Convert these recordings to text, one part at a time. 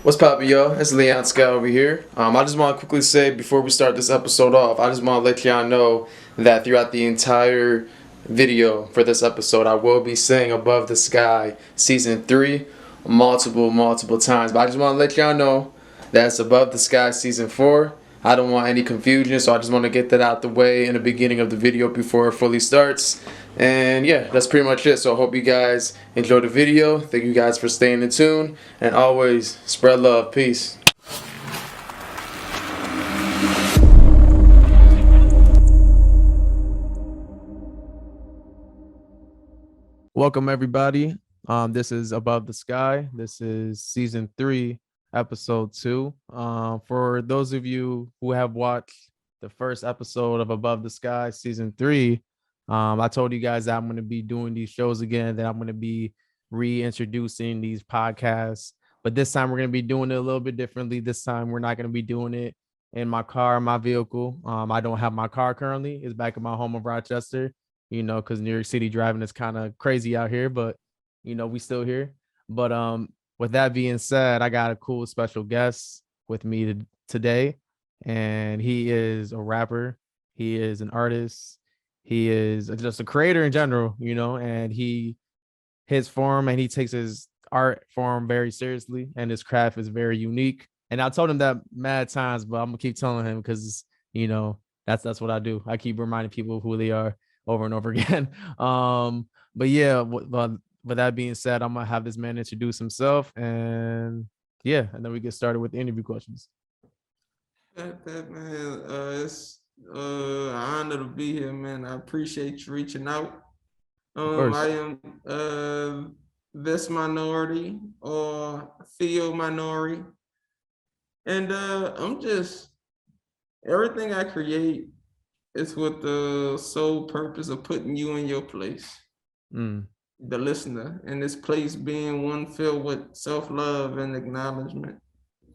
What's poppin', yo? It's Leon Scott over here. I just want to quickly say before we start this episode off, I just want to let y'all know that throughout the entire video for this episode, I will be saying "Above the Sky" season 3 multiple times. But I just want to let y'all know that's "Above the Sky" season 4. I don't want any confusion, so I just want to get that out the way in the beginning of the video before it fully starts. And yeah, that's pretty much it. So I hope you guys enjoyed the video. Thank you guys for staying in tune. And always spread love. Peace. Welcome everybody. This is Above the Sky. This is season 3, episode 2. For those of you who have watched the first episode of Above the Sky season 3, I told you guys that I'm going to be doing these shows again, that I'm going to be reintroducing these podcasts. But this time we're going to be doing it a little bit differently. This time we're not going to be doing it in my car, my vehicle. I don't have my car currently. It's back in my home of Rochester, because New York City driving is kind of crazy out here, but we still here. But with that being said, I got a cool special guest with me today, and he is a rapper. He is an artist. He is just a creator in general, and his form, and he takes his art form very seriously, and his craft is very unique. And I told him that mad times, but I'm gonna keep telling him because that's what I do. I keep reminding people who they are over and over again. But yeah, with that being said, I'm gonna have this man introduce himself, and yeah, and then we get started with the interview questions. That man, it's an honor to be here, man. I appreciate you reaching out. Of course. I am this minority or Theo minority, and I'm just everything I create is with the sole purpose of putting you in your place, the listener, and this place being one filled with self-love and acknowledgement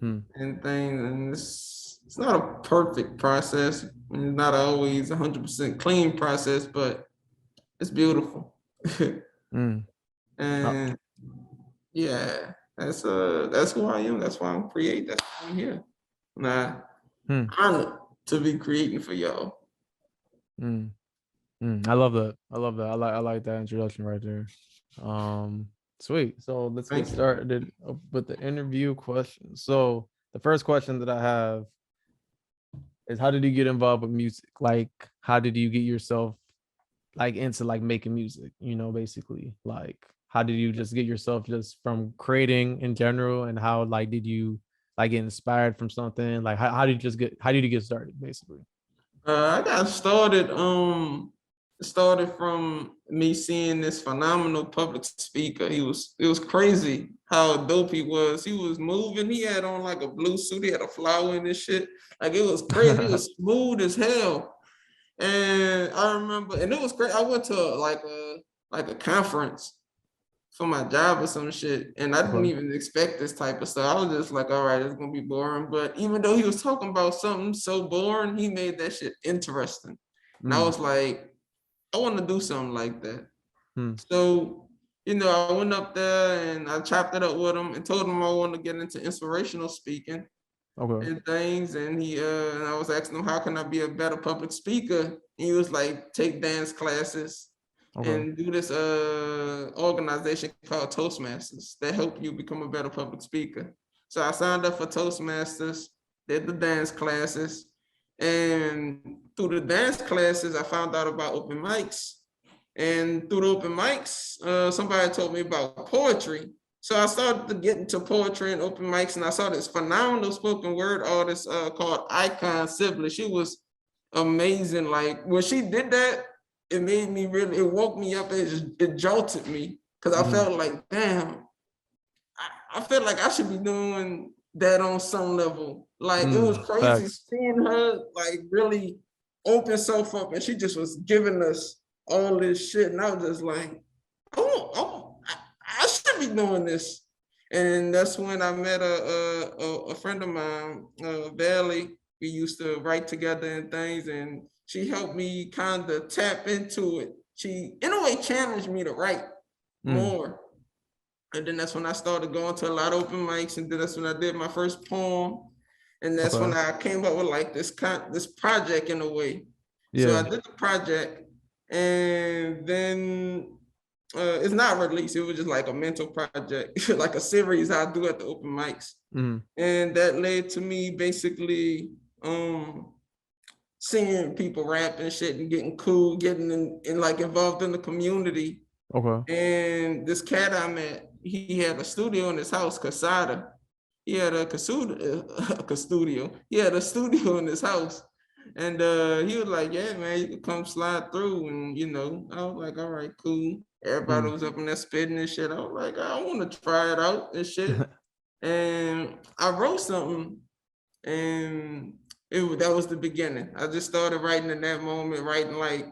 and things, and it's not a perfect process. It's not always 100% clean process, but it's beautiful. And yeah, that's who I am. That's why I'm creating. That's why I'm here. Nah, honored to be creating for y'all. I love that. I like that introduction right there. Sweet. So let's get started with the interview question. So the first question that I have is, how did you get involved with music? Like, how did you get yourself into making music? Basically, like, how did you just get yourself just from creating in general, and how did you get inspired from something? Like, how did you get started, basically? I got started from me seeing this phenomenal public speaker. It was crazy how dope he was. He was moving. He had on like a blue suit. He had a flower in his shit. Like, it was crazy. It was smooth as hell. And I remember, and it was great. I went to like a conference for my job or some shit, and I didn't even expect this type of stuff. I was just like, all right, it's gonna be boring. But even though he was talking about something so boring, he made that shit interesting. And I was like, I want to do something like that. So, I went up there and I chopped it up with him and told him I wanted to get into inspirational speaking and things. And and I was asking him, how can I be a better public speaker? And he was like, take dance classes and do this organization called Toastmasters that help you become a better public speaker. So I signed up for Toastmasters, did the dance classes, and through the dance classes, I found out about open mics. And through the open mics, somebody told me about poetry. So I started to get into poetry and open mics, and I saw this phenomenal spoken word artist called Icon Sibley. She was amazing. Like, when she did that, it made me it woke me up. It jolted me because I felt like, damn, I felt like I should be doing that on some level. Like, it was crazy seeing her like really open herself up, and she just was giving us all this shit, and I was just like, I should be doing this. And that's when I met a friend of mine, Valley. We used to write together and things, and she helped me kind of tap into it. She, in a way, challenged me to write more. And then that's when I started going to a lot of open mics, and then that's when I did my first poem, and that's when Okay. I came up with like this project in a way. So I Yeah. did the project, and then it's not released. It was just like a mental project, like a series I do at the open mics, Mhm. and that led to me basically seeing people rap and shit and getting cool, getting in like involved in the community. Okay. And this cat I met, he had a studio in his house, Casada. He had a studio. He had a studio in his house. And he was like, yeah, man, you can come slide through. And, I was like, all right, cool. Everybody Mhm. was up in there spitting and shit. I was like, I want to try it out and shit. And I wrote something, and that was the beginning. I just started writing in that moment, writing like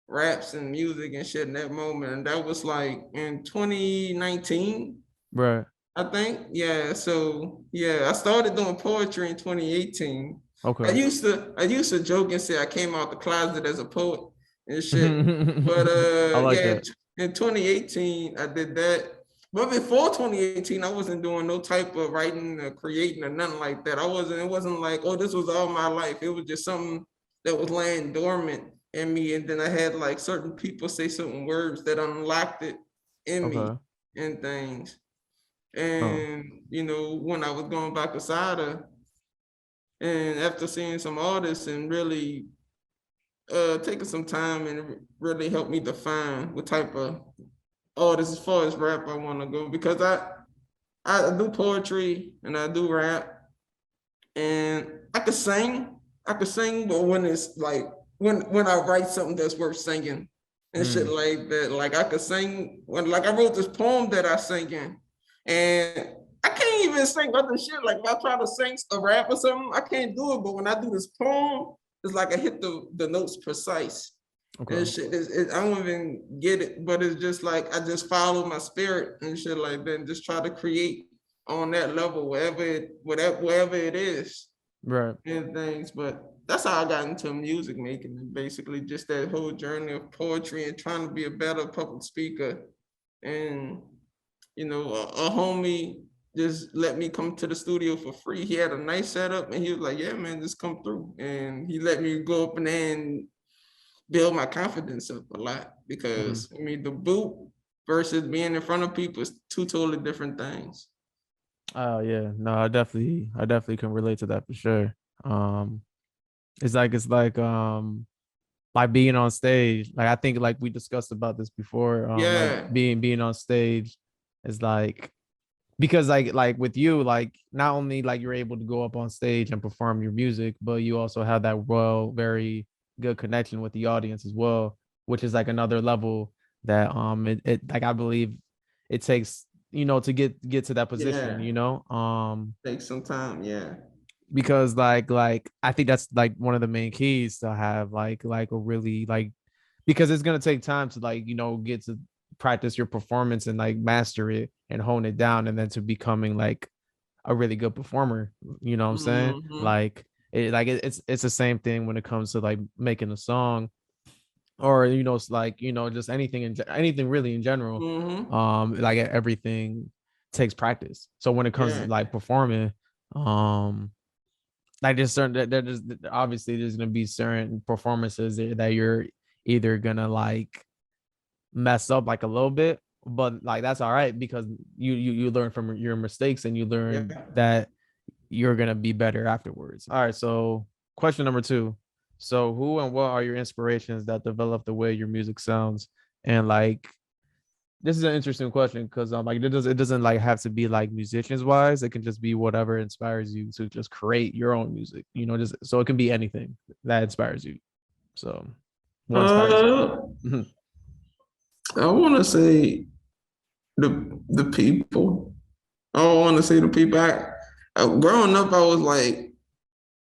raps and music and shit in that moment. And that was like in 2019. Right. I think, yeah. So yeah, I started doing poetry in 2018. I Okay. used to I used to joke and say I came out the closet as a poet and shit. But I like yeah, that. in 2018 I did that. But before 2018, I wasn't doing no type of writing or creating or nothing like that. It wasn't like, oh, this was all my life. It was just something that was laying dormant in me. And then I had like certain people say certain words that unlocked it in me Okay. and things. Oh. And when I was going back to Sada, and after seeing some artists and really taking some time, and it really helped me define what type of artist as far as rap I want to go, because I do poetry and I do rap, and I could sing, but when it's like when I write something that's worth singing and shit Mm. like that, like I could sing when, like, I wrote this poem that I sing in, and I can't even sing other shit. Like if I try to sing a rap or something, I can't do it. But when I do this poem, it's like I hit the notes precise. And Okay. shit, I don't even get it, but it's just like I just follow my spirit and shit like that, and just try to create on that level, wherever it is Right. and things. But that's how I got into music making, and basically just that whole journey of poetry and trying to be a better public speaker. And a homie just let me come to the studio for free. He had a nice setup, and he was like, "Yeah, man, just come through." And he let me go up in there and build my confidence up a lot, Mhm. because I mean the boot versus being in front of people is two totally different things. Oh yeah. No, I definitely can relate to that for sure. Um, it's like being on stage. Like I think like we discussed about this before. Like Yeah, being on stage is like because like with you, like not only like you're able to go up on stage and perform your music, but you also have that very good connection with the audience as well, which is like another level that it like I believe it takes to get to that position, yeah, takes some time. Yeah, because like I think that's like one of the main keys to have like a really like because it's gonna take time to like get to practice your performance and like master it and hone it down and then to becoming like a really good performer. You know what I'm saying? mm-hmm. Like it's the same thing when it comes to like making a song or it's like just anything really in general. Mm-hmm. Like everything takes practice. So when it comes to Yeah, like performing, um like there's certain there's obviously there's gonna be certain performances that you're either gonna like mess up like a little bit, but like that's all right because you learn from your mistakes and you learn yeah. that you're gonna be better afterwards. All right, so question number two. So who and what are your inspirations that develop the way your music sounds? And like this is an interesting question because like it doesn't like have to be like musicians wise. It can just be whatever inspires you to just create your own music. Just so it can be anything that inspires you. So what inspires Uh, you? Mhm. I want to say the people. I don't want to say the people. Growing up, I was like,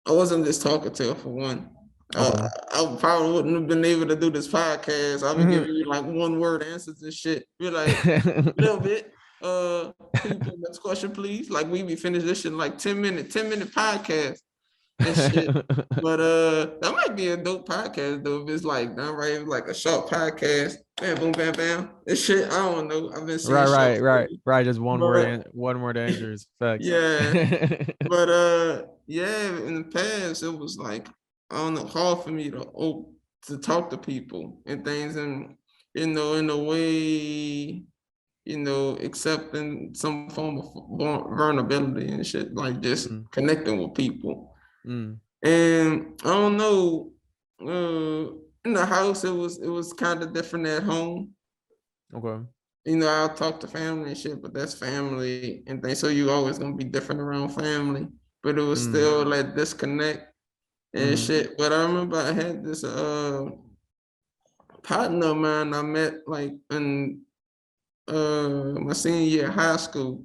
I wasn't just talkative for one. Okay. I probably wouldn't have been able to do this podcast. I've been Mhm. giving you like one word answers and shit. You're like a little bit. Can you put next question, please? Like we be finished this shit in like 10 minute podcast. and shit. But that might be a dope podcast though. If it's like done right, like a short podcast. Bam, boom, bam, bam. This shit, I don't know. I've been seeing shorts lately. Just But one word answers. Facts. yeah. But yeah, in the past it was like I don't know, hard for me to talk to people and things, and in a way, accepting some form of vulnerability and shit, like just Mm, connecting with people. mm, And I don't know, in the house it was kind of different at home. okay. I'll talk to family and shit, but that's family and things. So you always gonna be different around family. But it was Mm, still like disconnect and mm, shit. But I remember I had this partner of mine I met like in my senior year of high school.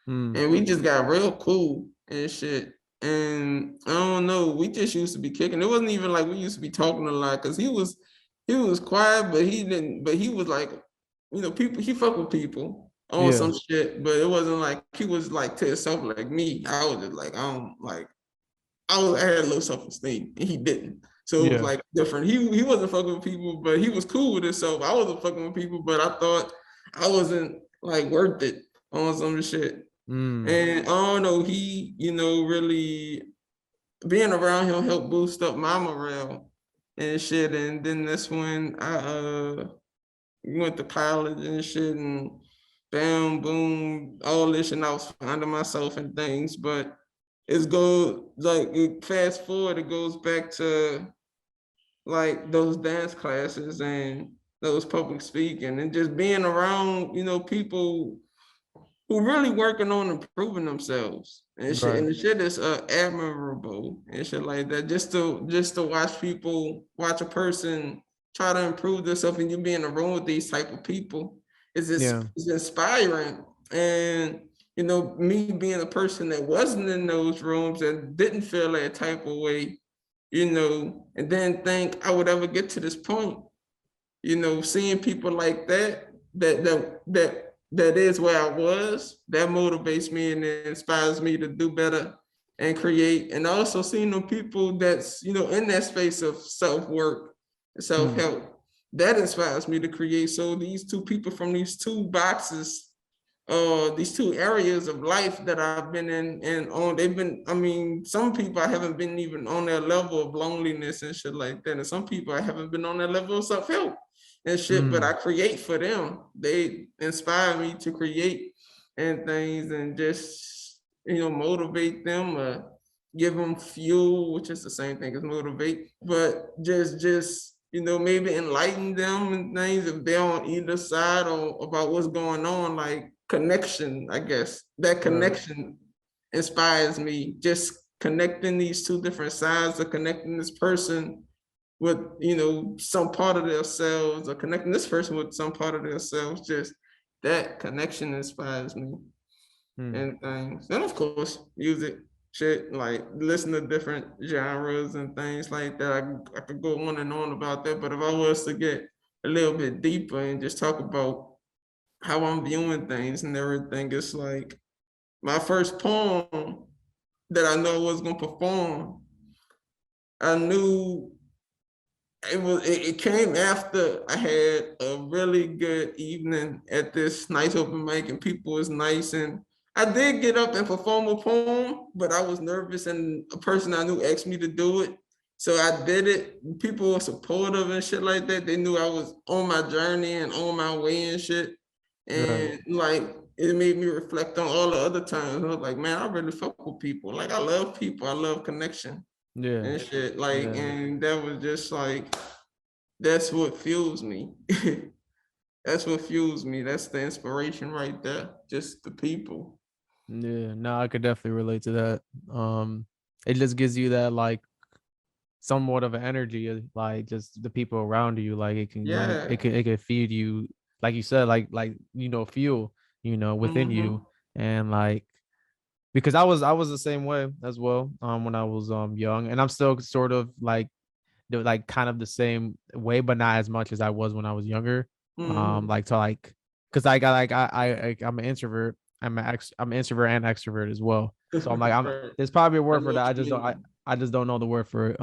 mm, And we just got real cool and shit. And I don't know, we just used to be kicking. It wasn't even like we used to be talking a lot because he was quiet, but he didn't, but he was like, people, he fuck with people on yeah, some shit, but it wasn't like he was like to himself like me. I was just like, I had a low self-esteem and he didn't. So it was yeah. like different. He wasn't fucking with people, but he was cool with himself. I wasn't fucking with people, but I thought I wasn't like worth it on some shit. Mm, And I don't know, he, really being around him helped boost up my morale and shit. And then that's when I went to college and shit, and bam, boom, all this, and I was finding myself and things. But fast forward, it goes back to like those dance classes and those public speaking and just being around, people who really working on improving themselves and shit. right. And the shit is admirable and shit like that. Just to watch a person try to improve themselves, and you be in a room with these type of people Yeah. it's inspiring. And me being a person that wasn't in those rooms and didn't feel that type of way, and then think I would ever get to this point, seeing people like that is where I was, that motivates me and inspires me to do better and create. And also seeing the people that's, in that space of self-work and Mm, self-help, that inspires me to create. So these two people from these two boxes, these two areas of life that I've been in and on, I mean, some people I haven't been even on their level of loneliness and shit like that. And some people I haven't been on their level of self-help and shit, but I mm, create for them. They inspire me to create and things, and just, motivate them, give them fuel, which is the same thing as motivate, but just, maybe enlighten them and things if they're on either side or about what's going on, like connection, I guess. That right. connection inspires me. Just connecting these two different sides, or connecting this person with, some part of themselves, or connecting this person with some part of themselves. Just that connection inspires me Mm, and things. And of course, music, shit, like listen to different genres and things like that. I could go on and on about that, but if I was to get a little bit deeper and just talk about how I'm viewing things and everything, it's like my first poem that I know I was gonna perform, I knew it came after I had a really good evening at this nice open mic, and people was nice, and I did get up and perform a poem, but I was nervous, and a person I knew asked me to do it. So I did it. People were supportive and shit like that. They knew I was on my journey and on my way and shit. right. And like it made me reflect on all the other times. I was like, man, I really fuck with people. Like I love people. I love connection Yeah. and shit. Like, Yeah. and that was just like, that's what fuels me. That's what fuels me. That's the inspiration right there. Just the people. Yeah. No, I could definitely relate to that. It just gives you that like somewhat of an energy, like just the people around you, like it can like Yeah. it can feed you, like you said, like fuel, within you. Mm-hmm. And like because I was the same way as well, when I was young, and I'm still sort of like like kind of the same way, but not as much as I was when I was younger. Mm-hmm. Like to like, because I got like I'm an introvert. I'm an introvert and extrovert as well. So I'm like, Right. there's probably a I word know for that. what I you just don't. mean. I just don't know the word for it.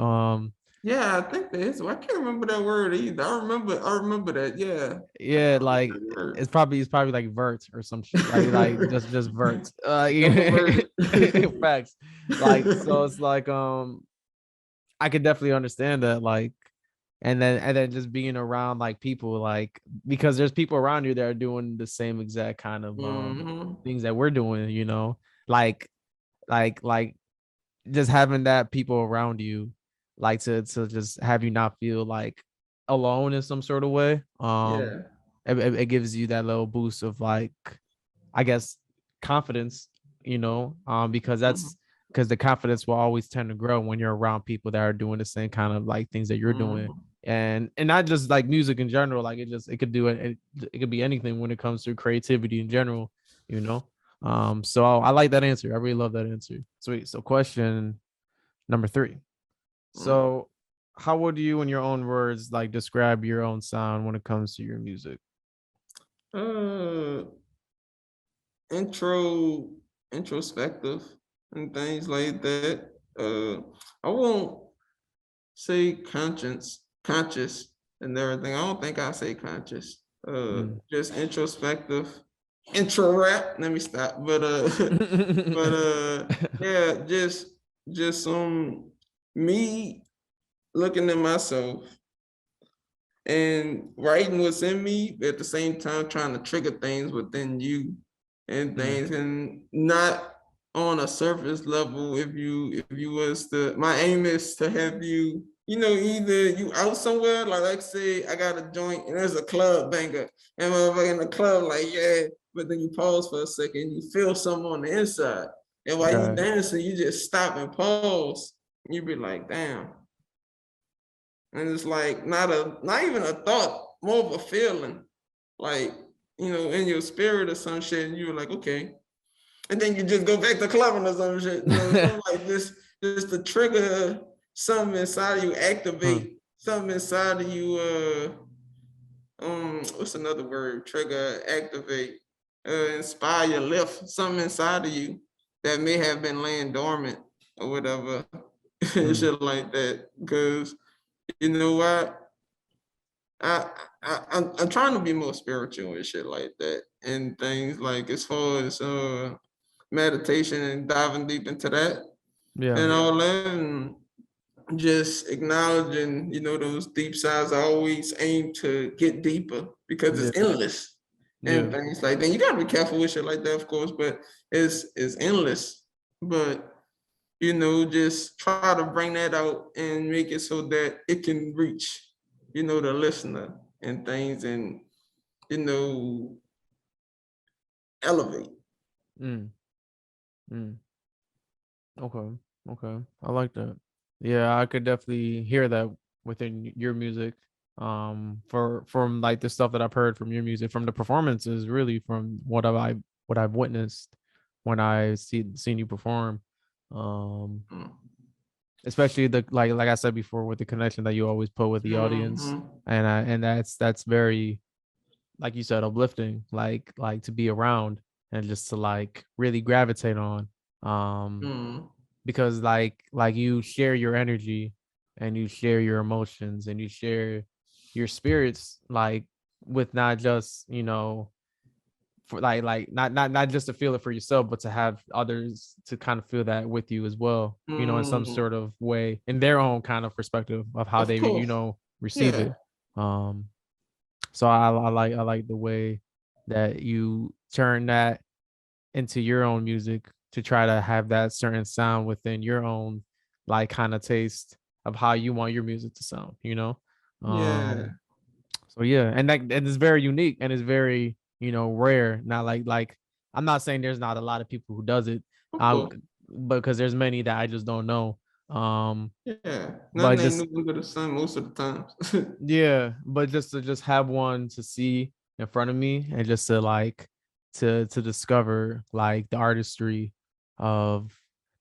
Yeah, I think that is. I can't remember that word either. I remember that. Yeah, I Yeah, remember like that word. it's probably like vert or some shit. Like just vert. Introverted. Facts. Like so it's like I could definitely understand that, like, and then just being around like people, like, because there's people around you that are doing the same exact kind of Hmm. things that we're doing, like like just having that people around you, like to just have you not feel like alone in some sort of way. Yeah. It gives you that little boost of, like, I guess, confidence, because Hmm. the confidence will always tend to grow when you're around people that are doing the same kind of like things that you're doing. Hmm. And not just like music in general, like it could do it could be anything when it comes to creativity in general, you know. So I like that answer. I really love that answer. Sweet. So question number 3. So how would you, in your own words, like describe your own sound when it comes to your music? Uh, intro, introspective, and things like that. I won't say conscious, and everything. I don't think I say conscious. Mm. Just introspective, intro rap. Let me stop. But yeah, just me looking at myself and writing what's in me, but at the same time trying to trigger things within you and Mm. things, and not on a surface level. If you was to, my aim is to have you, either you out somewhere, like say I got a joint and there's a club banger, and motherfucker in the club like, yeah, but then you pause for a second, you feel something on the inside, and while you Right. dancing you just stop and pause, you be like, damn. And it's like not even a thought, more of a feeling, like, in your spirit or some shit, and you were like, okay, and then you just go back to clubbing or some shit, something like this, just to trigger something inside of you, Huh. activate something inside of you. What's another word? Trigger, activate, inspire, lift something inside of you that may have been laying dormant or whatever, Mm. shit like that. Because you know what? I'm trying to be more spiritual and shit like that, and things like as far as meditation and diving deep into that Yeah. and all that, and just acknowledging, those deep sides. I always aim to get deeper because Yeah. it's endless and Yeah. things like that. You gotta be careful with shit like that, of course, but it's endless. But just try to bring that out and make it so that it can reach, the listener and things, and you know, elevate. Mm. Mm. Okay. Okay. I like that. Yeah, I could definitely hear that within your music. From like the stuff that I've heard from your music, from the performances, really, from what I've witnessed when I seen you perform. Um, Mm. Especially the, like I said before, with the connection that you always put with the audience, Mm-hmm. and that's very, like you said, uplifting, like to be around and just to like really gravitate on. Um, Mm. because like you share your energy and you share your emotions and you share your spirits, like, with not just, for like not just to feel it for yourself, but to have others to kind of feel that with you as well, in some Mm. sort of way, in their own kind of perspective of how Of they, course. receive Yeah. it. um so I like the way that you turn that into your own music, to try to have that certain sound within your own, like, kind of taste of how you want your music to sound. Yeah. um so yeah, and it's very unique and it's very, rare. Not like I'm not saying there's not a lot of people who does it, Of um course. because there's many that I just don't know. um Yeah. but Nothing ain't just new under the sun most of the times. Yeah, but just to just have one to see in front of me, and just to like to discover like the artistry of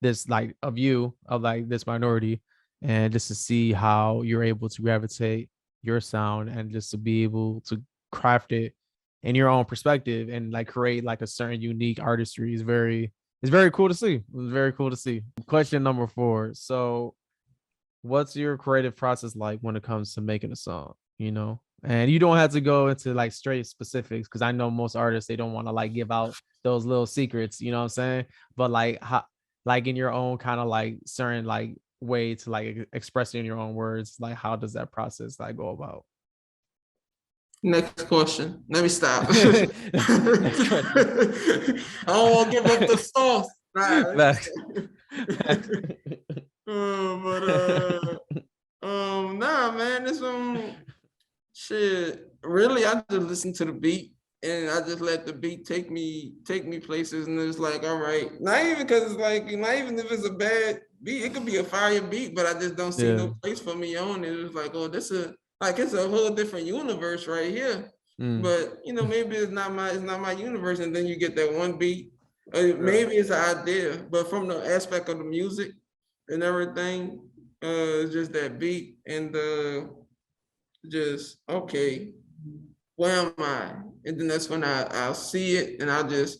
this, like, of you, of like this minority, and just to see how you're able to gravitate your sound and just to be able to craft it in your own perspective and like create like a certain unique artistry is very, it's very cool to see. It was very cool to see. Question number 4. So, what's your creative process like when it comes to making a song? You know, and you don't have to go into like straight specifics because I know most artists they don't want to like give out those little secrets. You know what I'm saying? But like, how, like in your own kind of like certain like way to like express it in your own words. Like, how does that process like go about? Next question. Let me stop. Next question. I don't want to give up the sauce. Nah, Facts. but nah, man, it's shit. Really, I just listen to the beat and I just let the beat take me places, and it's like, all right, not even because it's like, not even if it's a bad beat, it could be a fire beat, but I just don't see Yeah. no place for me on it. It's like, oh, this is like it's a whole different universe right here. Mm. But you know, maybe it's not my universe, and then you get that one beat. Right. Maybe it's an idea, but from the aspect of the music and everything, it's just that beat and the just okay, where am I? And then that's when I'll see it and I'll just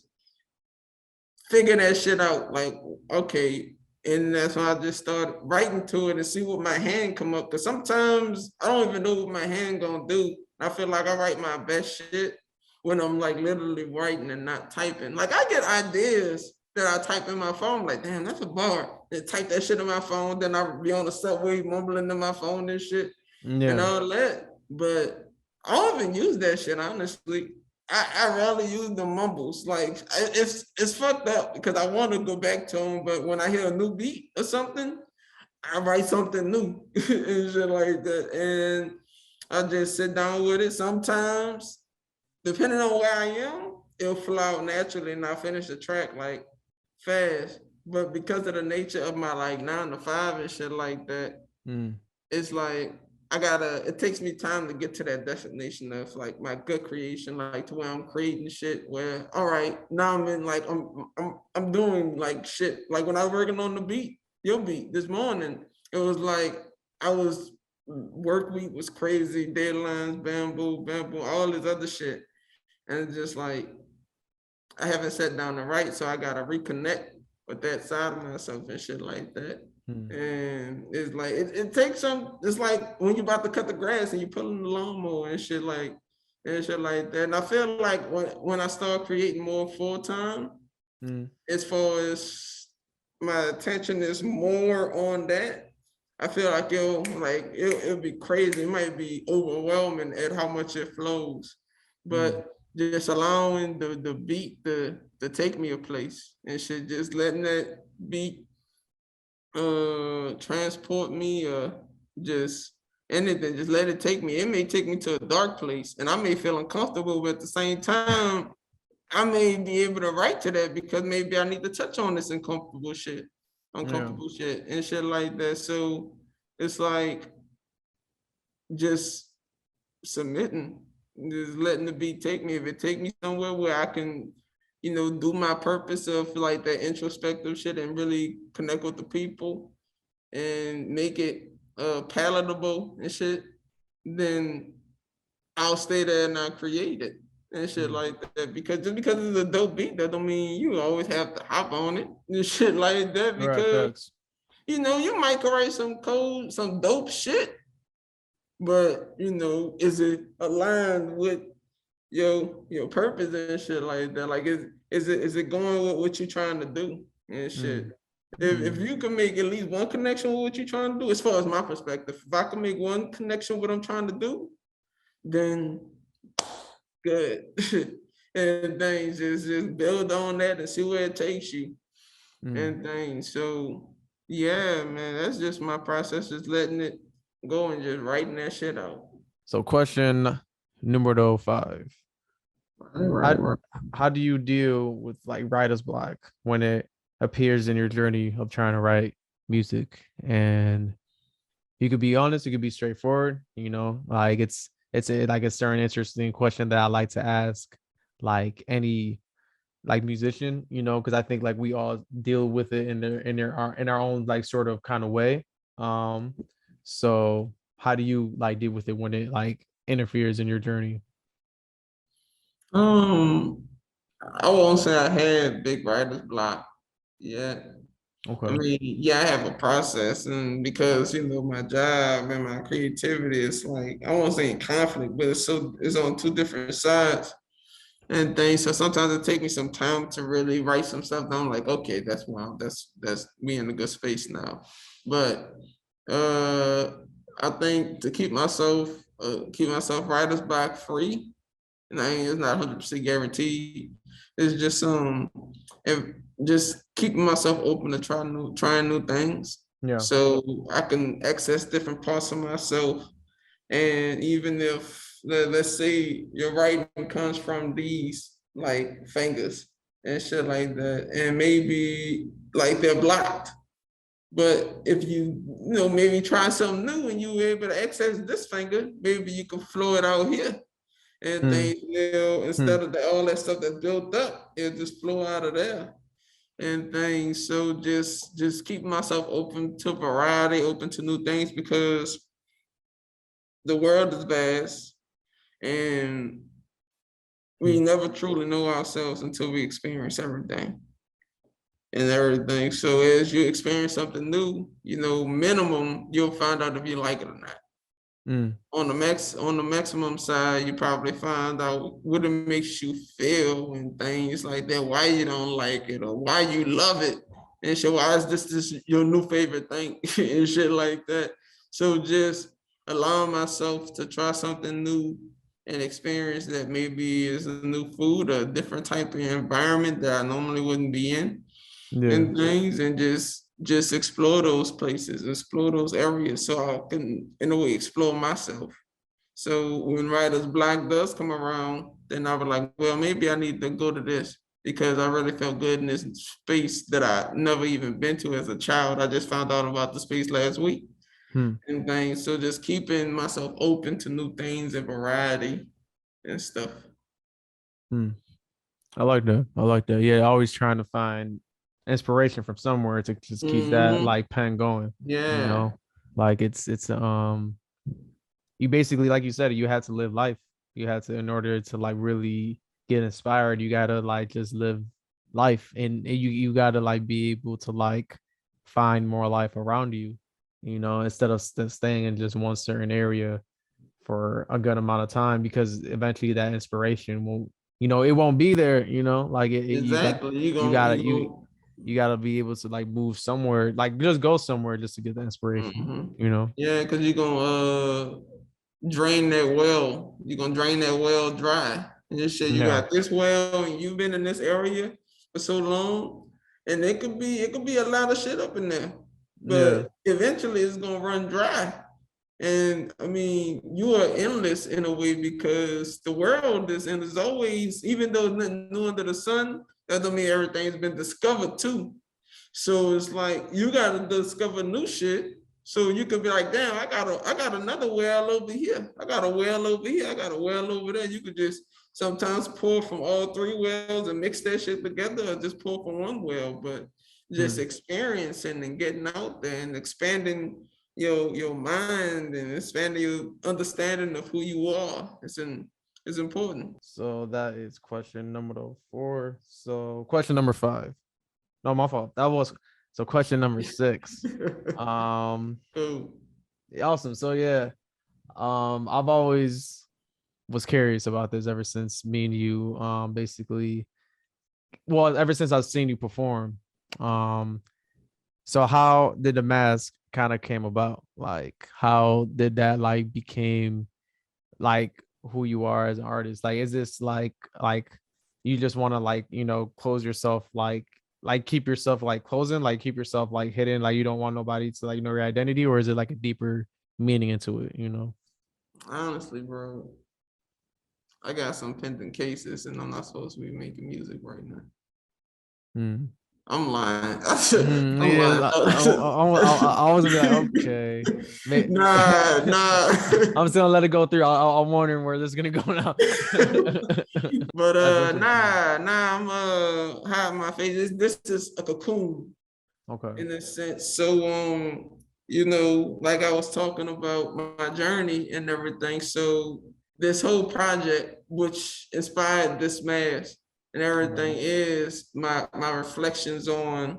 figure that shit out. Like, okay. And that's when I just start writing to it and see what my hand come up. Cause sometimes I don't even know what my hand gonna do. I feel like I write my best shit when I'm like literally writing and not typing. Like I get ideas that I type in my phone, like, damn, that's a bar. And type that shit in my phone. Then I be on the subway mumbling in my phone and shit and Yeah. all that. But I don't even use that shit, honestly. I rarely use the mumbles. Like it's fucked up because I want to go back to them, but when I hear a new beat or something, I write something new and shit like that. And I just sit down with it. Sometimes, depending on where I am, it'll flow out naturally and I finish the track like fast. But because of the nature of my like 9 to 5 and shit like that, Mm. it's like it takes me time to get to that destination of like my good creation, like to where I'm creating shit where all right, now I'm in like I'm doing like shit. Like when I was working on the beat, your beat this morning, it was like I was work week was crazy, deadlines, bamboo, all this other shit. And it's just like I haven't sat down to write, so I gotta reconnect with that side of myself and shit like that. Mm. And it's like it takes some. It's like when you're about to cut the grass and you pulling the lawnmower and shit like that. And I feel like when I start creating more full time, Mm. as far as my attention is more on that, I feel like it'll be crazy. It might be overwhelming at how much it flows, Mm. but just allowing the beat to take me a place and shit, just letting that beat transport me just anything, just let it take me. It may take me to a dark place and I may feel uncomfortable, but at the same time, I may be able to write to that because maybe I need to touch on this Yeah. uncomfortable shit and shit like that. So it's like just submitting, just letting the beat take me. If it take me somewhere where I can, you know, do my purpose of like that introspective shit and really connect with the people and make it palatable and shit, then I'll stay there and I'll create it and shit Mm. like that. Because just because it's a dope beat, that don't mean you always have to hop on it and shit like that. Right. Because Facts. you know you might write some code, some dope shit, but you know, is it aligned with your purpose and shit like that? Like is it going with what you're trying to do and shit? Mm. If Mm. you can make at least one connection with what you're trying to do, as far as my perspective, if I can make one connection with what I'm trying to do, then good. And things just build on that and see where it takes you Mm. and things. So yeah, man, that's just my process, just letting it go and just writing that shit out. So, question numero 5. Right, How right. how do you deal with like writer's block when it appears in your journey of trying to write music? And you could be honest, you could be straightforward, you know, like it's a, like a certain interesting question that I like to ask like any like musician, you know, because I think like we all deal with it in our own like sort of kind of way. Um, so how do you like deal with it when it like interferes in your journey? Um, I won't say I had big writer's block, Yeah. I Okay. mean, yeah, I have a process, and because my job and my creativity is like, I won't say in conflict, but it's on two different sides and things. So sometimes it takes me some time to really write some stuff down. Like, okay, that's me in a good space now. But uh, I think to keep myself writer's block free, and it's not 100% guaranteed. It's just and just keeping myself open to trying new things, Yeah. so I can access different parts of myself. And even if let's say your writing comes from these like fingers and shit like that, and maybe like they're blocked. But if maybe try something new and you able to access this finger, maybe you can flow it out here and Hmm. things, Hmm. instead of all that stuff that's built up, it'll just flow out of there and things. So just keeping myself open to variety, open to new things, because the world is vast and we Hmm. never truly know ourselves until we experience everything and everything. So as you experience something new, minimum, you'll find out if you like it or not. Hmm. On the maximum side, you probably find out what it makes you feel and things like that, why you don't like it or why you love it. And so why is this your new favorite thing and shit like that. So just allowing myself to try something new and experience that maybe is a new food, a different type of environment that I normally wouldn't be in Yeah. and things, and just explore those places, explore those areas, so I can in a way explore myself. So when writer's block does come around, then I was like, well, maybe I need to go to this because I really felt good in this space that I never even been to as a child. I just found out about the space last week Hmm. and things. So just keeping myself open to new things and variety and stuff. Hmm. I like that. I like that. Yeah, always trying to find inspiration from somewhere to just keep that Mm-hmm. like pen going, you Yeah. know? Like it's you basically, like you said, you had to live life. You had to, in order to like really get inspired, you gotta like just live life, and you gotta like be able to like find more life around you, instead of staying in just one certain area for a good amount of time, because eventually that inspiration won't, it won't be there, like Exactly. You you gonna gotta you you go. you gotta be able to like move somewhere, like just go somewhere just to get the inspiration, Mm-hmm. you know. Yeah, because you're gonna drain that well. You're gonna drain that well dry. And just say you Yeah. got this well and you've been in this area for so long. And it could be a lot of shit up in there. Yeah. But eventually it's gonna run dry. And I mean, you are endless in a way because the world is, and is always, even though nothing new under the sun, that don't mean everything's been discovered too. So it's like you gotta discover new shit. So you could be like, damn, I got another well over here. I got a well over here. I got a well over there. You could just sometimes pour from all three wells and mix that shit together, or just pour from one well. But just Hmm. experiencing and getting out there and expanding your mind and expanding your understanding of who you are. It's important. So that is question number 4. So question number 5. No, my fault. That was, so question number 6. Um, Cool. awesome. So yeah, I've always was curious about this ever since me and you, basically, well, ever since I've seen you perform. Um, so how did the mask kind of came about? Like, how did that like became like who you are as an artist? Like, is this like you just want to like, close yourself, like keep yourself like closing, like keep yourself like hidden, like you don't want nobody to like know your identity, or is it like a deeper meaning into it? Honestly, bro, I got some pending cases and I'm not supposed to be making music right now. Hmm. I'm lying. I'm Yeah, lying. I was gonna be like, okay, Nah, nah. I'm still gonna let it go through. I'm wondering where this is gonna go now. But That's interesting. nah, I'm hiding my face. This is a cocoon Okay. in a sense. So like I was talking about my journey and everything. So this whole project, which inspired this mask, and everything is my reflections on,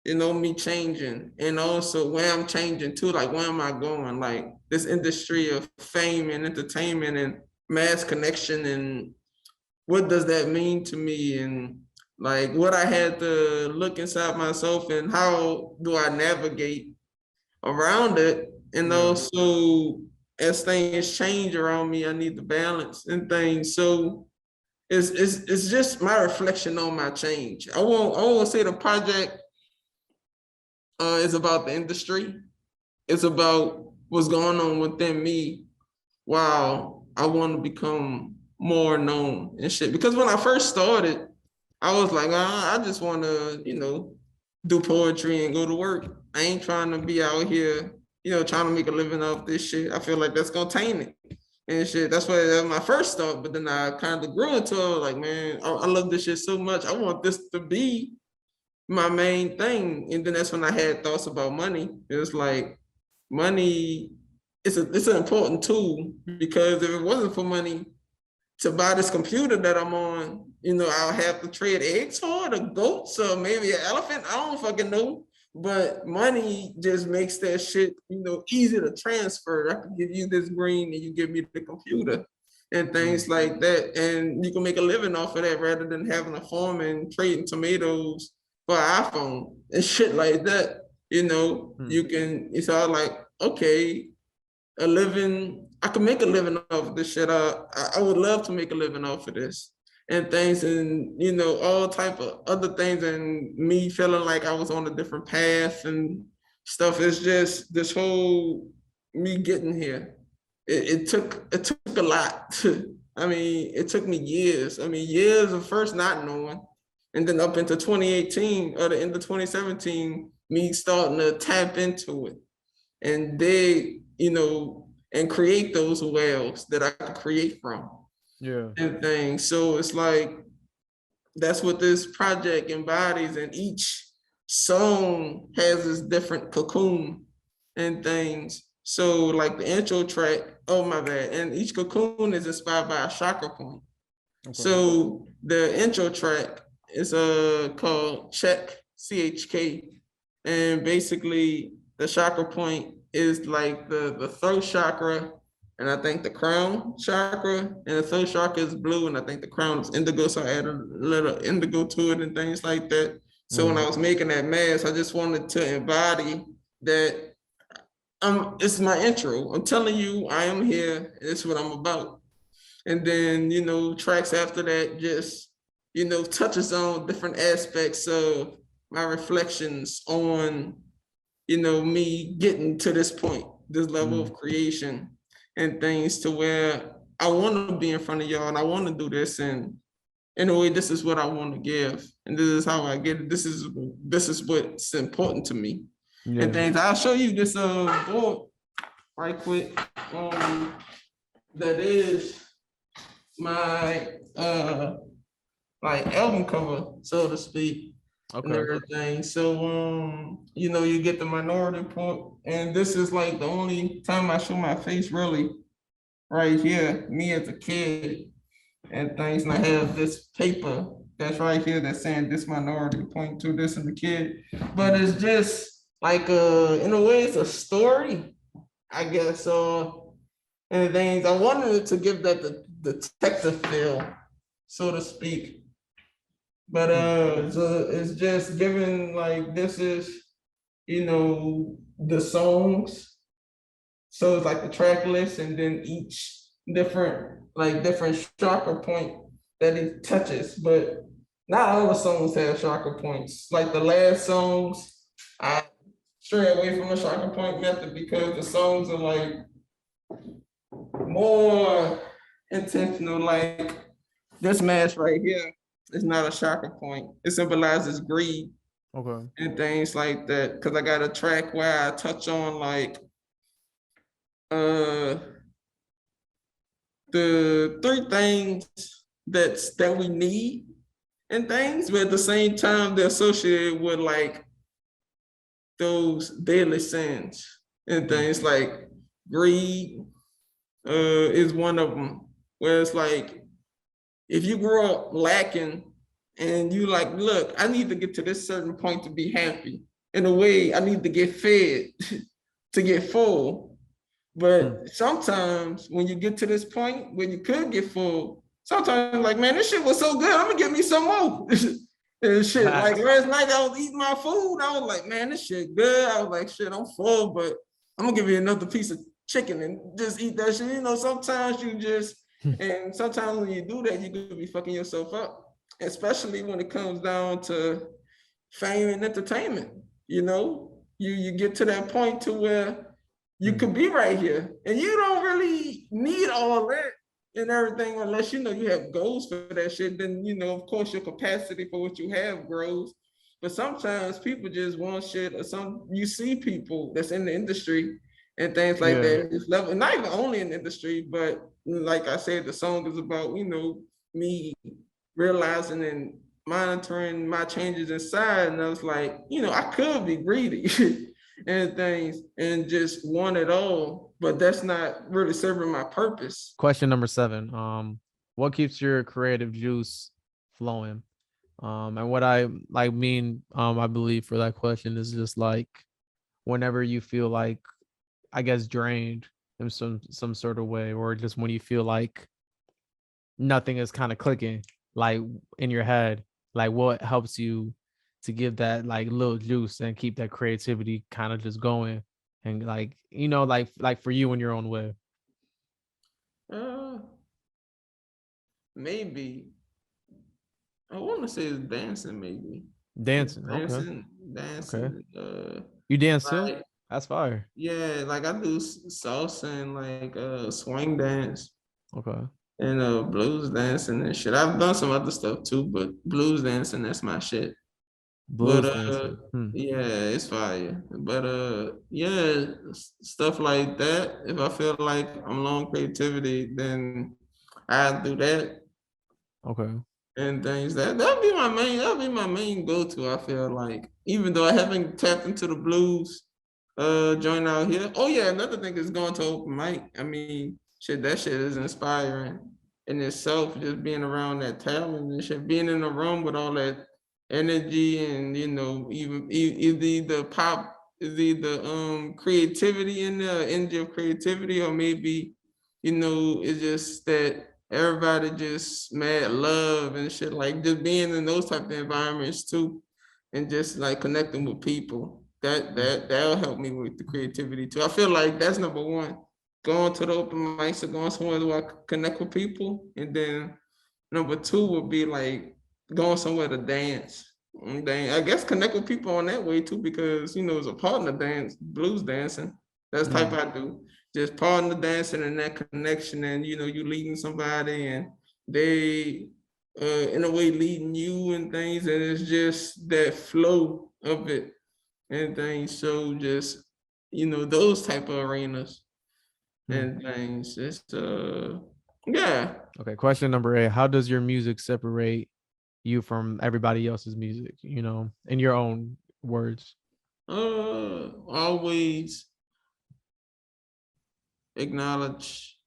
you know, me changing, and also where I'm changing to, like where am I going? Like this industry of fame and entertainment and mass connection, and what does that mean to me? And like what I had to look inside myself, and how do I navigate around it? And Yeah. also as things change around me, I need to balance and things. So it's just my reflection on my change. I won't say the project is about the industry. It's about what's going on within me. Wow, I want to become more known and shit. Because when I first started, I was like, I just want to, you know, do poetry and go to work. I ain't trying to be out here, you know, trying to make a living off this shit. I feel like that's gonna taint it and shit. That's why that was my first thought. But then I kind of grew into it, like, man, I love this shit so much. I want this to be my main thing. And then that's when I had thoughts about money. It was like money, it's an important tool, because if it wasn't for money to buy this computer that I'm on, you know, I'll have to trade eggs for it, a goat, so maybe an elephant. I don't fucking know. But money just makes that shit, you know, easy to transfer. I can give you this green and you give me the computer and things like that. And you can make a living off of that rather than having a farm and trading tomatoes for an iPhone and shit like that. You know, you can, it's all like, okay, a living, I can make a living off of this shit. I would love to make a living off of this and things, and you know, all type of other things, and me feeling like I was on a different path and stuff. It's just this whole me getting here. It took a lot. I mean, it took me years. I mean, years of first not knowing, and then up into 2018 or the end of 2017, me starting to tap into it and dig, you know, and create those wells that I could create from Yeah. and things. So it's like that's what this project embodies, and each song has this different cocoon and things. So like the intro track, oh my bad, and each cocoon is inspired by a chakra point. Okay. So the intro track is called Check CHK, and basically the chakra point is like the throat chakra, and I think the crown chakra, and the throat chakra is blue, and I think the crown is indigo. So I added a little indigo to it and things like that. So when I was making that mask, I just wanted to embody that. It's my intro. I'm telling you, I am here. It's what I'm about. And then, you know, tracks after that just, you know, touches on different aspects of my reflections on, you know, me getting to this point, this level of creation and things, to where I want to be in front of y'all and I want to do this. And in a way, this is what I want to give. And this is how I get it. This is what's important to me. Yeah. And things. I'll show you this board right quick. That is my like album cover, so to speak, and Okay. everything. So you know, you get the minority part, and this is like the only time I show my face really, right here, me as a kid and things. And I have this paper that's right here that's saying this minority, point to this and the kid. But it's just like in a way, it's a story, I guess. And things. I wanted to give that the detective feel, so to speak. But so it's just given like this is, you know, the songs. So it's like the track list, and then each different chakra point that it touches. But not all the songs have chakra points. Like the last songs, I stray away from the chakra point method because the songs are like more intentional. Like this mask right here is not a chakra point. It symbolizes greed Okay. and things like that. Because I got a track where I touch on like the three things that we need and things, but at the same time they're associated with like those daily sins and things. Like greed is one of them, where it's like if you grow up lacking and you like, look, I need to get to this certain point to be happy. In a way, I need to get fed to get full. But sometimes when you get to this point where you could get full, sometimes you're like, man, this shit was so good. I'm gonna get me some more. And shit, like last night I was eating my food. I was like, man, this shit good. I was like, shit, I'm full, but I'm gonna give you another piece of chicken and just eat that shit. You know, sometimes you just, and sometimes when you do that, you could be fucking yourself up, especially when it comes down to fame and entertainment. You know, you get to that point to where you could be right here, and you don't really need all that and everything unless you know you have goals for that shit. Then you know, of course, your capacity for what you have grows. But sometimes people just want shit, or some you see people that's in the industry and things like that. It's level, not even only in the industry, but like I said, the song is about me realizing and monitoring my changes inside, and I was like, I could be greedy and things and just want it all, but that's not really serving my purpose. Question number 7. What keeps your creative juice flowing? And what I mean, I believe for that question is just like whenever you feel like, I guess, drained in some sort of way, or just when you feel like nothing is kind of clicking, like in your head, like what helps you to give that like little juice and keep that creativity kind of just going, and like like for you in your own way. Maybe I want to say it's dancing. Maybe Dancing. Okay. dancing. You dance too? Like, That's fire. yeah, like I do salsa and like swing dance. Okay. And blues dancing and shit. I've done some other stuff too, but blues dancing, that's my shit. But Blues dancing. yeah, it's fire. But yeah, stuff like that. If I feel like I'm low on creativity, then I do that Okay. and things. That'll be my main go-to. I feel like, even though I haven't tapped into the blues joint out here. Oh yeah, another thing is going to open mic. I mean, shit, that shit is inspiring in itself. Just being around that talent and shit, being in a room with all that energy and even either the pop, is either creativity in the energy of creativity, or maybe it's just that everybody just mad love and shit. Like just being in those type of environments too, and just like connecting with people. That'll help me with the creativity too. I feel like that's number one. Going to the open mics or going somewhere where I connect with people. And then number two would be like going somewhere to dance. And then I guess connect with people on that way too, because it's a partner dance, blues dancing. That's the type I do. Just partner dancing and that connection, and you leading somebody and they in a way leading you and things, and it's just that flow of it and things. So just those type of arenas and things. It's yeah. Okay. Question number 8. How does your music separate you from everybody else's music? In your own words. Always acknowledge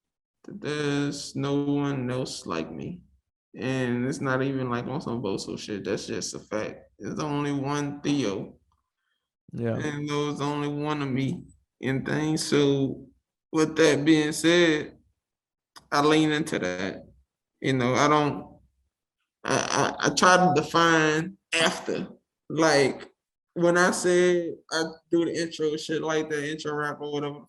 that there's no one else like me. And it's not even like on some bozo shit. That's just a fact. There's only one Theo. Yeah. And there's only one of me and things. So with that being said, I lean into that. I don't I try to define after. Like when I said I do the intro shit like that, intro rap or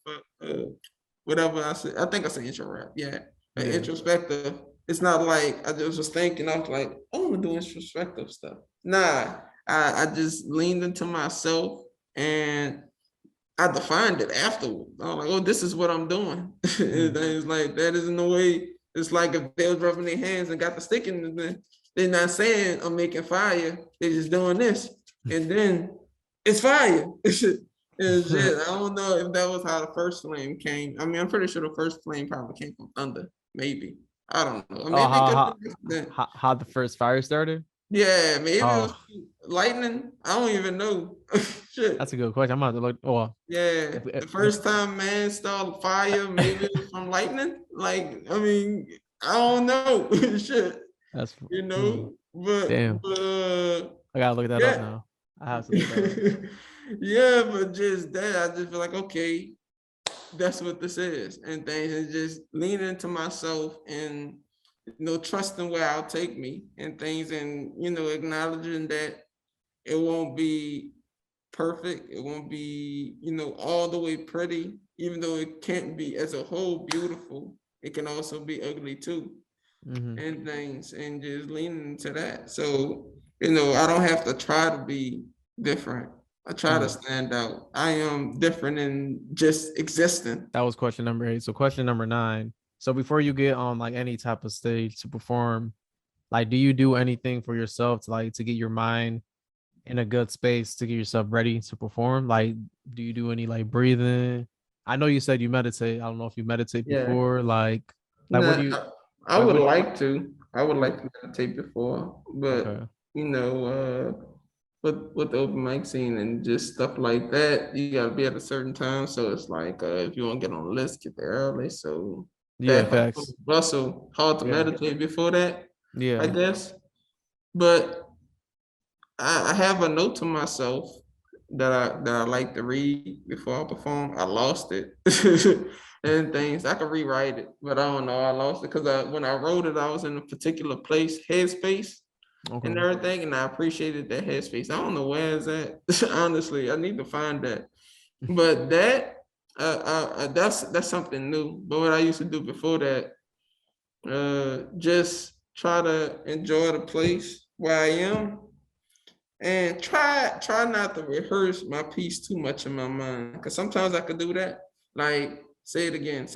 whatever I said. I think I said intro rap, yeah. Introspective. It's not like I just was thinking, I was like, I want to do introspective stuff. Nah, I just leaned into myself and I defined it afterward. I was like, oh, this is what I'm doing. It's like, that isn't the way. It's like if they was rubbing their hands and got the stick in the, they're not saying I'm making fire. They're just doing this. And then it's fire. It's shit. I don't know if that was how the first flame came. I mean, I'm pretty sure the first flame probably came from thunder. Maybe. I don't know. Maybe how the first fire started? Yeah, maybe it was lightning. I don't even know. Shit. That's a good question. I'm about to look. Oh, yeah. The first time man started fire, maybe it was from lightning. Like, I mean, I don't know. Shit. That's you know. damn. I gotta look that up Yeah, now. I have to look that up. yeah, but just that, I just feel like, okay, that's what this is, and things, and just leaning into myself, and trusting where I'll take me and things, and acknowledging that it won't be perfect, it won't be all the way pretty, even though it can't be as a whole beautiful, it can also be ugly too, Mm-hmm. and things, and just leaning into that. So I don't have to try to be different. I try to Mm. stand out. I am different in just existing. That was question number 8. So question number 9. So before you get on like any type of stage to perform, like do you do anything for yourself to like to get your mind in a good space to get yourself ready to perform? Like do you do any like breathing? I know you said you meditate. I don't know if you meditate Yeah. before. Like what Nah, do you I like would what like to. I would what like to meditate before, but okay. with the open mic scene and just stuff like that, you gotta be at a certain time. So it's like, if you want to get on the list, get there early. So Yeah, that helps facts. Russell hard to Yeah. meditate before that, I Yeah. guess. But I have a note to myself that I like to read before I perform. I lost it. And things I could rewrite it, but I don't know. I lost it because when I wrote it, I was in a particular place, headspace, and Okay. everything, and I appreciated that headspace. I don't know where it's at. Honestly, I need to find that. But that's something new. But what I used to do before that, just try to enjoy the place where I am, and try not to rehearse my piece too much in my mind, because sometimes I could do that, like say it again,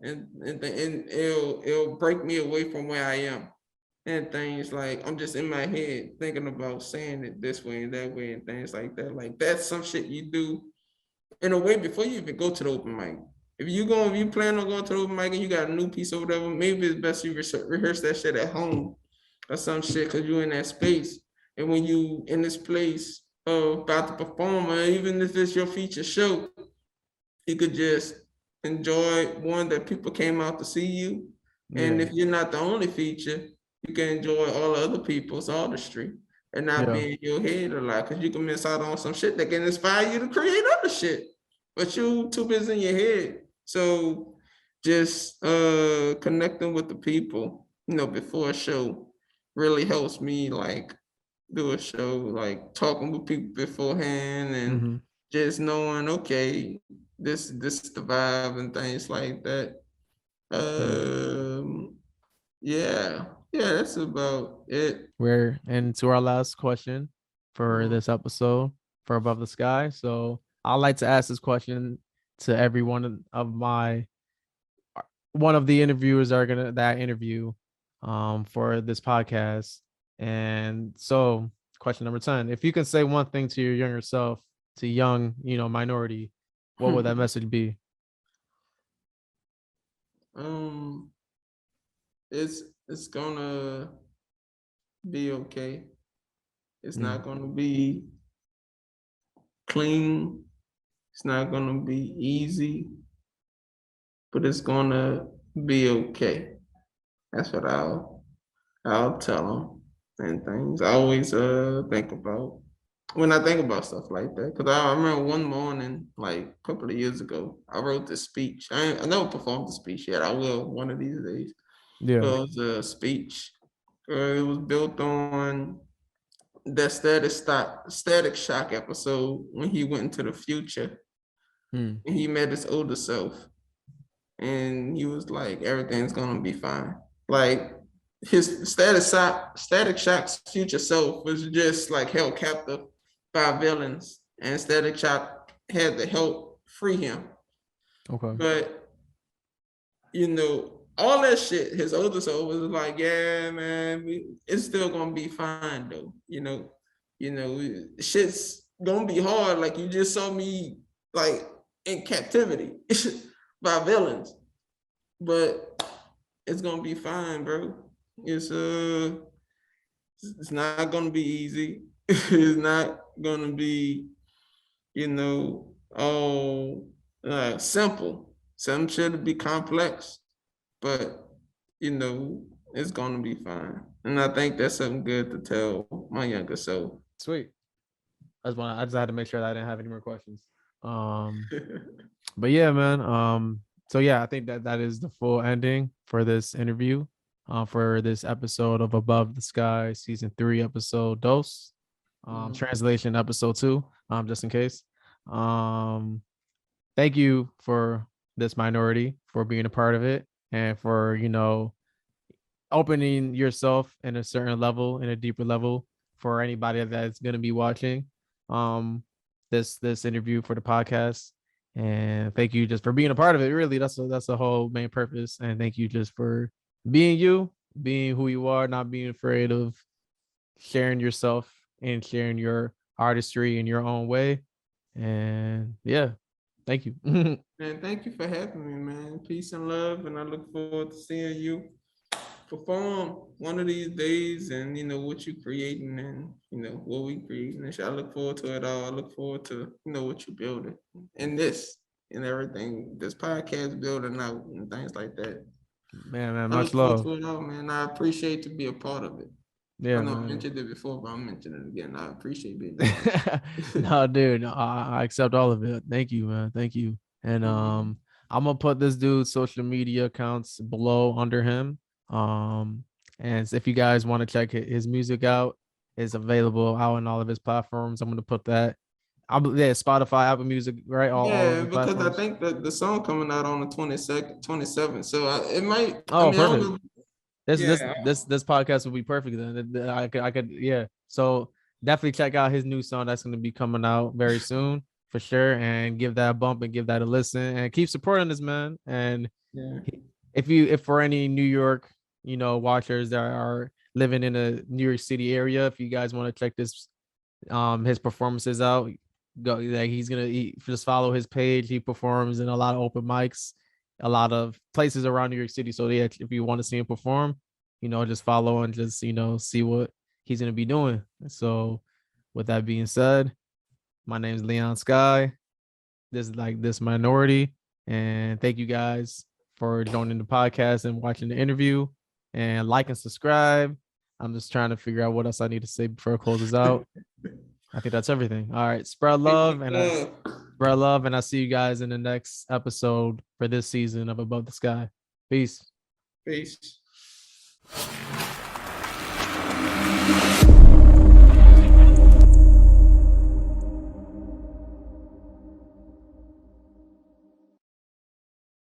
and it'll break me away from where I am, and things like I'm just in my head thinking about saying it this way and that way and things like that. Like that's some shit you do in a way before you even go to the open mic. If you plan on going to the open mic and you got a new piece or whatever, maybe it's best you rehearse that shit at home or some shit, because you're in that space. And when you in this place about to perform, or even if it's your feature show, you could just enjoy one that people came out to see you. And Yeah. if you're not the only feature, you can enjoy all the other people's artistry and not Yeah. be in your head a lot, because you can miss out on some shit that can inspire you to create other shit. But you too busy in your head. So just connecting with the people, before a show really helps me, like do a show, like talking with people beforehand, and Mm-hmm. just knowing, okay, this is the vibe and things like that. Yeah. Yeah, yeah, that's about it. We're into our last question for this episode for Above the Sky. So I like to ask this question to every one of the interviewers are gonna that I interview for this podcast. And so question number 10. If you can say one thing to your younger self, to young, minority, what would that message be? um, it's gonna be okay. It's Mm, not gonna be clean. It's not gonna be easy, but it's gonna be okay. That's what I'll tell them, and things. I always think about when I think about stuff like that, because I remember one morning, like a couple of years ago, I wrote this speech. I never performed the speech yet. I will one of these days. But yeah. it was a speech. It was built on that Static Shock episode when he went into the future Mm, and he met his older self, and he was like, everything's gonna be fine. Like his Static Shock's future self was just like held captive by villains, and Static Shock had to help free him. okay. But all that shit, his older self was like, yeah, man, it's still gonna be fine though. Shit's gonna be hard. Like you just saw me like in captivity by villains, but it's gonna be fine, bro. It's uh, it's not gonna be easy. It's not gonna be, all simple. Some should be complex, but it's gonna be fine. And I think that's something good to tell my younger self. Sweet. I just had to make sure that I didn't have any more questions. But yeah, man. So yeah, I think that is the full ending for this interview, for this episode of Above the Sky, season 3, episode dos. Translation episode 2, just in case. Thank you for this minority for being a part of it and for, opening yourself in a certain level, in a deeper level for anybody that's going to be watching this interview for the podcast. And thank you just for being a part of it. Really, that's the whole main purpose. And thank you just for being you, being who you are, not being afraid of sharing yourself and sharing your artistry in your own way. And yeah, thank you. Man, thank you for having me, man. Peace and love, and I look forward to seeing you perform one of these days, and what you creating, and what we creating. And shit. I look forward to it all. I look forward to what you building, and this and everything, this podcast building out and things like that. Man, I much look forward love. to it all, man. I appreciate to be a part of it. I Yeah, know I man. mentioned it before, but I'm mentioning it again. I appreciate being a part of it. No, dude, no, I accept all of it. Thank you, man. Thank you. And I'm gonna put this dude's social media accounts below under him. Um, and if you guys want to check his music out, it's available out on all of his platforms. I'm gonna put that. Yeah, Spotify, Apple Music, right? All of Yeah, the because I platforms. think that the song coming out on the 22nd, 27th. So it might. I Oh, mean, I don't perfect. know. This this Yeah, this this podcast will be perfect then. I could yeah. So definitely check out his new song that's going to be coming out very soon for sure, and give that a bump and give that a listen and keep supporting this man. And yeah. if for any New York watchers that are living in a New York City area, if you guys want to check this his performances out, go like just follow his page. He performs in a lot of open mics, a lot of places around New York City. So yeah, if you want to see him perform, just follow and just see what he's gonna be doing. So with that being said, my name is Leon Sky. This is like this minority, and thank you guys for joining the podcast and watching the interview, and like and subscribe. I'm just trying to figure out what else I need to say before I close this out. I think that's everything. All right. Spread love, and I see you guys in the next episode for this season of Above the Sky. Peace. Peace.